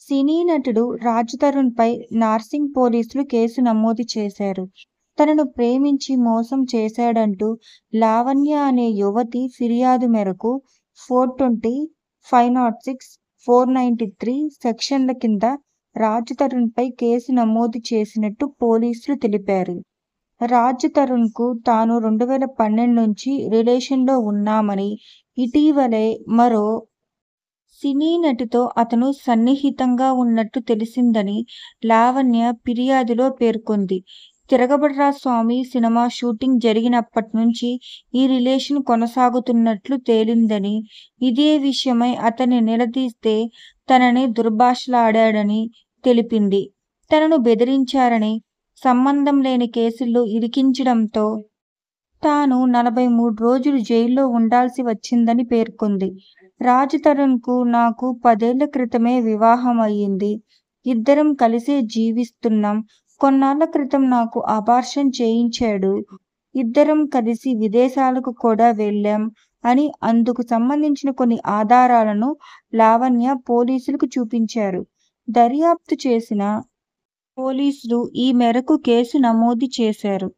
సినీ నటుడు రాజ్ తరుణ్‌పై నార్సింగ్ పోలీసులు కేసు నమోదు చేశారు. తనను ప్రేమించి మోసం చేశాడంటూ లావణ్య అనే యువతి ఫిర్యాదు మేరకు 420, 506, 493 సెక్షన్ల కింద రాజ్ తరుణ్‌పై కేసు నమోదు చేసినట్టు పోలీసులు తెలిపారు. రాజ్ తరుణ్‌కు తాను 2012 నుంచి రిలేషన్‌లో ఉన్నామని, ఇటీవలే మరో సినీ నటితో అతను సన్నిహితంగా ఉన్నట్టు తెలిసిందని లావణ్య ఫిర్యాదులో పేర్కొంది. తిరగబడ్రా స్వామి సినిమా షూటింగ్ జరిగినప్పటి నుంచి ఈ రిలేషన్ కొనసాగుతున్నట్లు తేలిందని, ఇదే విషయమై అతన్ని నిలదీస్తే తనని దుర్భాషలాడాడని తెలిపింది. తనను బెదిరించారని, సంబంధం లేని కేసుల్లో ఇరికించడంతో తాను 43 రోజులు జైల్లో ఉండాల్సి వచ్చిందని పేర్కొంది. రాజ్ తరుణ్‌కు నాకు 10 ఏళ్ల క్రితమే వివాహం అయ్యింది. ఇద్దరం కలిసే జీవిస్తున్నాం. కొన్నాళ్ల క్రితం నాకు అబార్షన్ చేయించాడు. ఇద్దరం కలిసి విదేశాలకు కూడా వెళ్లాం అని అందుకు సంబంధించిన కొన్ని ఆధారాలను లావణ్య పోలీసులకు చూపించారు. దర్యాప్తు చేసిన పోలీసులు ఈ మేరకు కేసు నమోదు చేశారు.